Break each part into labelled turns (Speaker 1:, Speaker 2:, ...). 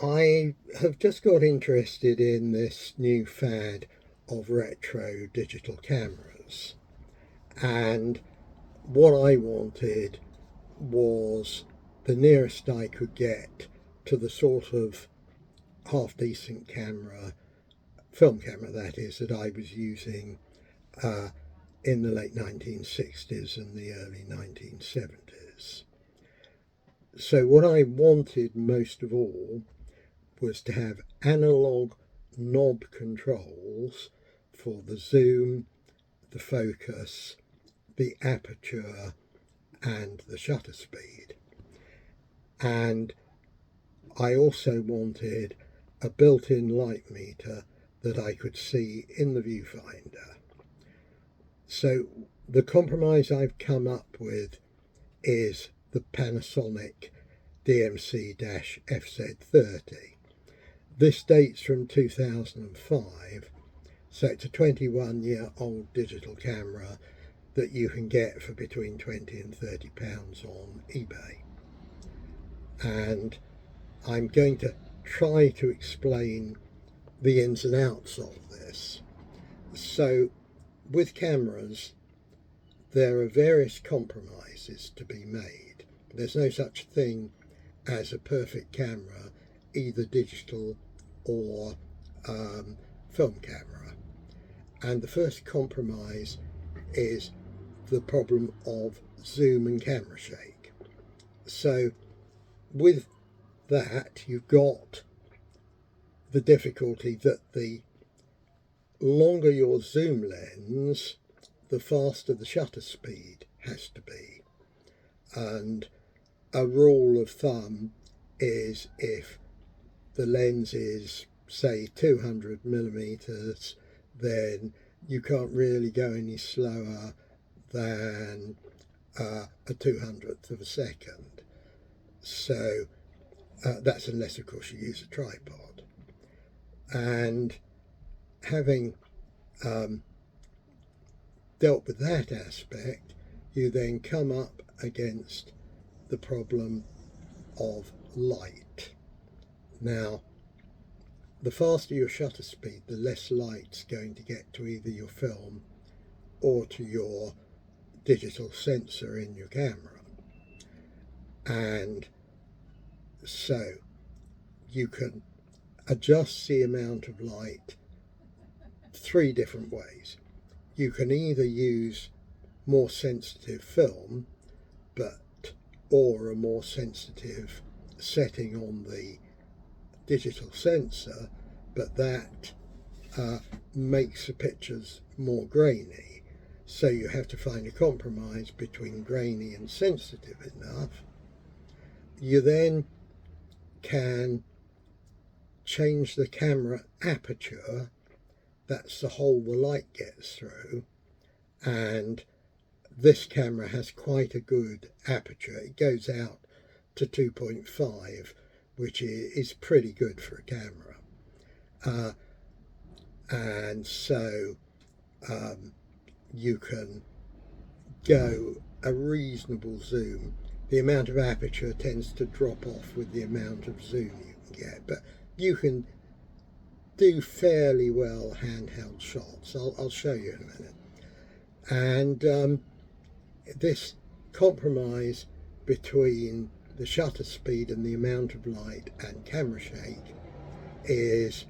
Speaker 1: I have just got interested in this new fad of retro digital cameras, and what I wanted was the nearest I could get to the sort of half decent camera, film camera that is, that I was using uh, in the late 1960s and the early 1970s. So, what I wanted most of all was to have analog knob controls for the zoom, the focus, the aperture, and the shutter speed. And I also wanted a built in light meter that I could see in the viewfinder. So the compromise I've come up with is the Panasonic DMC FZ30. This dates from 2005, so it's a 21-year-old digital camera that you can get for between £20 and £30 on eBay. And I'm going to try to explain the ins and outs of this. So, with cameras, there are various compromises to be made. There's no such thing as a perfect camera, either digital or film camera. And the first compromise is the problem of zoom and camera shake. So, with that, you've got the difficulty that the longer your zoom lens, the faster the shutter speed has to be. And a rule of thumb is if the lens is, say, 200 millimeters, then you can't really go any slower than a 200th of a second. So that's unless, of course, you use a tripod. And having dealt with that aspect, you then come up against the problem of light. Now, the faster your shutter speed, the less light's going to get to either your film or to your digital sensor in your camera. And so you can adjust the amount of light three different ways. You can either use more sensitive film, or a more sensitive setting on the digital sensor, but that makes the pictures more grainy. So you have to find a compromise between grainy and sensitive enough. You then can change the camera aperture, that's the hole the light gets through, and this camera has quite a good aperture. It goes out to 2.5, which is pretty good for a camera. And so you can go a reasonable zoom. The amount of aperture tends to drop off with the amount of zoom you can get, but you can do fairly well handheld shots. I'll show you in a minute. And this compromise between the shutter speed and the amount of light and camera shake is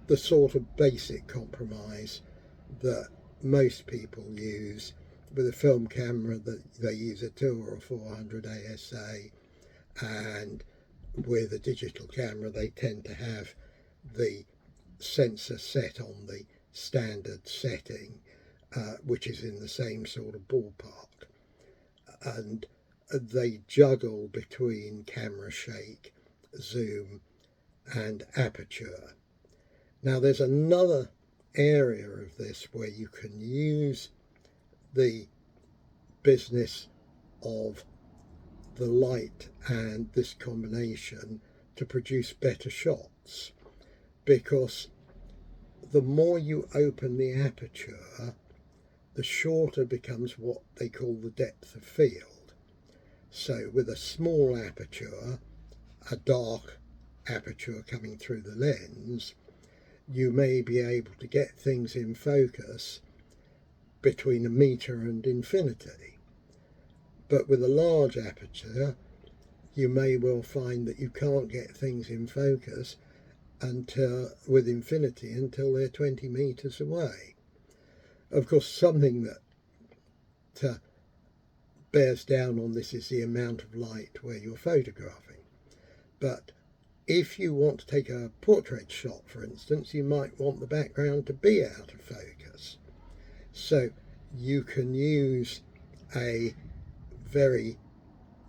Speaker 1: the sort of basic compromise that most people use. With a film camera, that they use a 2 or a 400 ASA, and with a digital camera they tend to have the sensor set on the standard setting, which is in the same sort of ballpark, and they juggle between camera shake, zoom, and aperture. Now, there's another area of this where you can use the business of the light and this combination to produce better shots, because the more you open the aperture, the shorter becomes what they call the depth of field. So with a small aperture, a dark aperture coming through the lens, you may be able to get things in focus between 1 meter and infinity. But with a large aperture, you may well find that you can't get things in focus with infinity until they're 20 meters away. Of course, something that bears down on this is the amount of light where you're photographing. But if you want to take a portrait shot, for instance, you might want the background to be out of focus. So you can use a very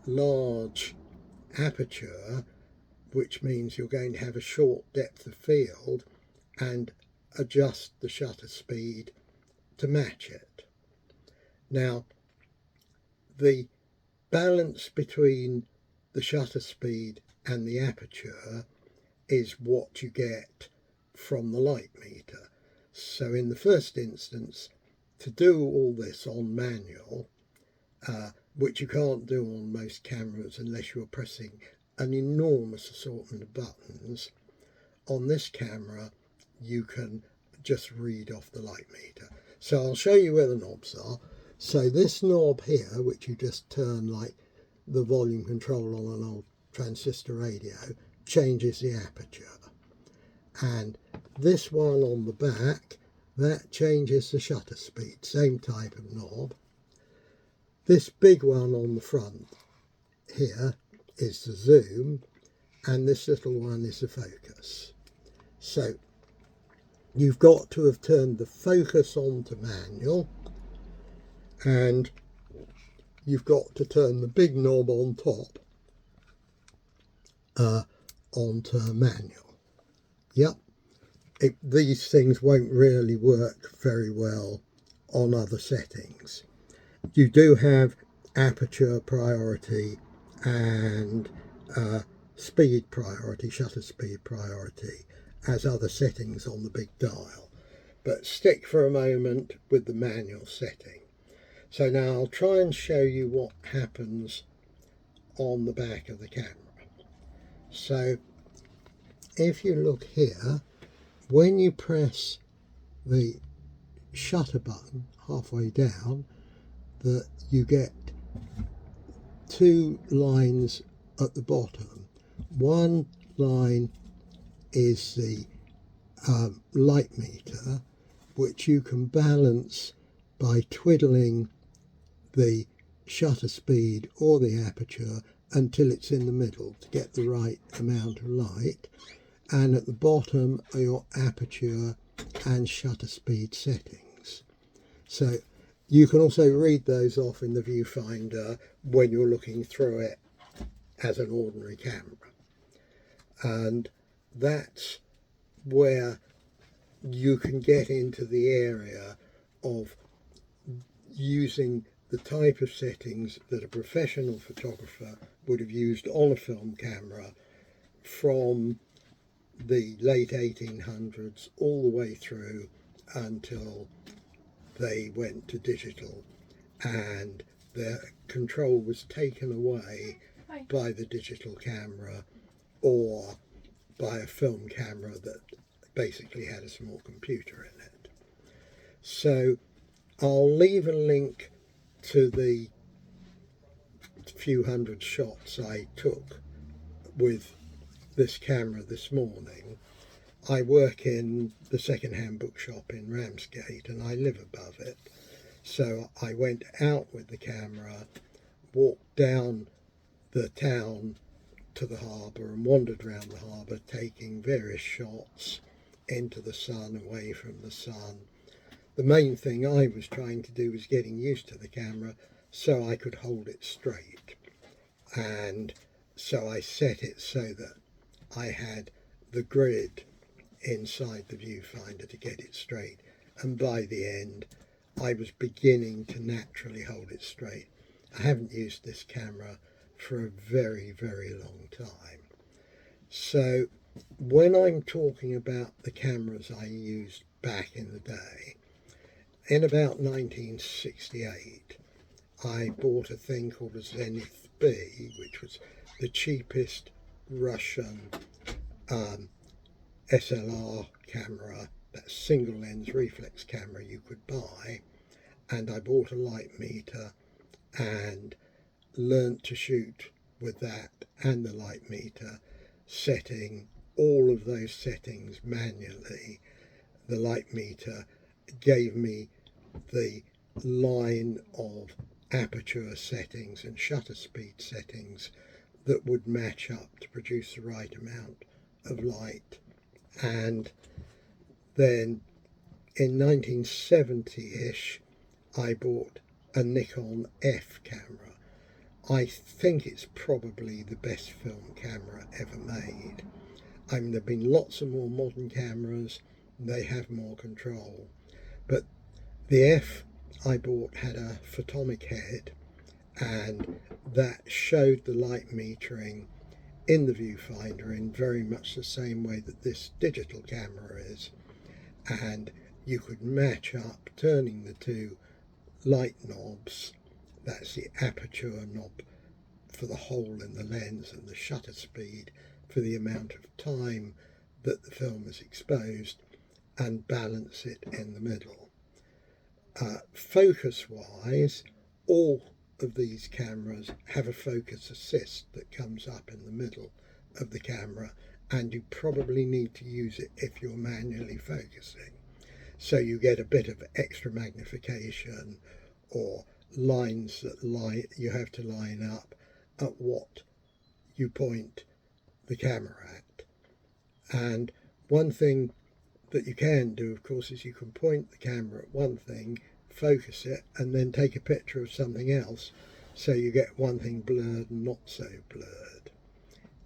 Speaker 1: large aperture, which means you're going to have a short depth of field, and adjust the shutter speed to match it. Now, the balance between the shutter speed and the aperture is what you get from the light meter. So in the first instance, to do all this on manual, which you can't do on most cameras unless you're pressing an enormous assortment of buttons, on this camera you can just read off the light meter. So I'll show you where the knobs are. So this knob here, which you just turn like the volume control on an old transistor radio, changes the aperture. And this one on the back, that changes the shutter speed, same type of knob. This big one on the front here is the zoom, and this little one is the focus. So you've got to have turned the focus on to manual, and you've got to turn the big knob on top onto manual. Yep, these things won't really work very well on other settings. You do have aperture priority and speed priority, shutter speed priority, as other settings on the big dial. But stick for a moment with the manual setting. So now I'll try and show you what happens on the back of the camera. So if you look here, when you press the shutter button halfway down, that you get two lines at the bottom. One line is the light meter, which you can balance by twiddling the shutter speed or the aperture until it's in the middle to get the right amount of light. And at the bottom are your aperture and shutter speed settings. So you can also read those off in the viewfinder when you're looking through it as an ordinary camera. And that's where you can get into the area of using the type of settings that a professional photographer would have used on a film camera from the late 1800s all the way through until they went to digital and their control was taken away by the digital camera or by a film camera that basically had a small computer in it. So I'll leave a link to the few hundred shots I took with this camera this morning. I work in the second-hand bookshop in Ramsgate and I live above it. So I went out with the camera, walked down the town to the harbour and wandered around the harbour taking various shots into the sun, away from the sun. The main thing I was trying to do was getting used to the camera so I could hold it straight. And so I set it so that I had the grid inside the viewfinder to get it straight. And by the end, I was beginning to naturally hold it straight. I haven't used this camera for a very, very long time. So when I'm talking about the cameras I used back in the day, in about 1968, I bought a thing called a Zenith B, which was the cheapest Russian SLR camera, that single lens reflex camera you could buy, and I bought a light meter and learnt to shoot with that and the light meter, setting all of those settings manually. The light meter gave me the line of aperture settings and shutter speed settings that would match up to produce the right amount of light. And then in 1970-ish, I bought a Nikon F camera. I think it's probably the best film camera ever made. I mean, there have been lots of more modern cameras, they have more control. But the F I bought had a photomic head, and that showed the light metering in the viewfinder in very much the same way that this digital camera is. And you could match up turning the two light knobs. That's the aperture knob for the hole in the lens and the shutter speed for the amount of time that the film is exposed, and balance it in the middle. Focus wise, all of these cameras have a focus assist that comes up in the middle of the camera, and you probably need to use it if you're manually focusing. So you get a bit of extra magnification, or lines that you have to line up at what you point the camera at. And one thing that you can do, of course, is you can point the camera at one thing, focus it, and then take a picture of something else, so you get one thing blurred and not so blurred.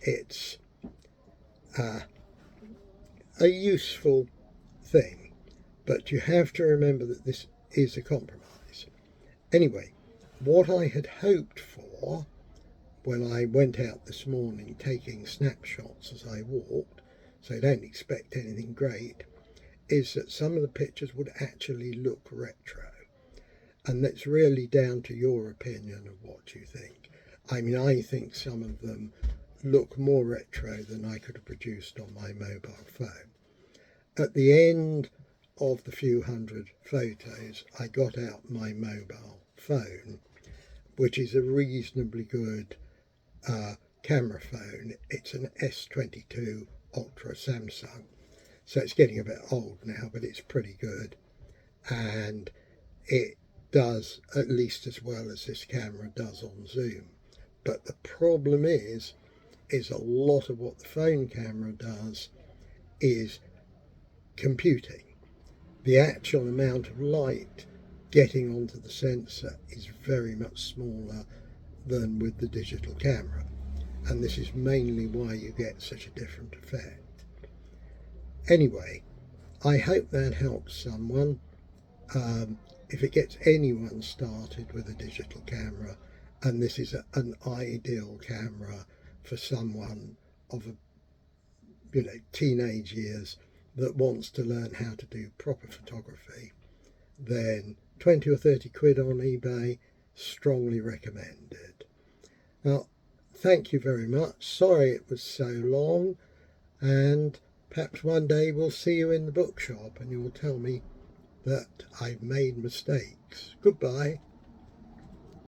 Speaker 1: It's a useful thing, but you have to remember that this is a compromise. Anyway, what I had hoped for when I went out this morning taking snapshots as I walked, so I don't expect anything great, is that some of the pictures would actually look retro. And that's really down to your opinion of what you think. I mean, I think some of them look more retro than I could have produced on my mobile phone. At the end of the few hundred photos, I got out my mobile phone, which is a reasonably good camera phone. It's an S22 Ultra Samsung, so it's getting a bit old now, but it's pretty good, and it does at least as well as this camera does on zoom. But the problem is a lot of what the phone camera does is computing. The actual amount of light getting onto the sensor is very much smaller than with the digital camera, and this is mainly why you get such a different effect. Anyway, I hope that helps someone. If it gets anyone started with a digital camera, and this is an ideal camera for someone of teenage years that wants to learn how to do proper photography, then 20 or 30 quid on eBay, strongly recommended. Now, thank you very much. Sorry it was so long, and perhaps one day we'll see you in the bookshop and you'll tell me that I've made mistakes. Goodbye.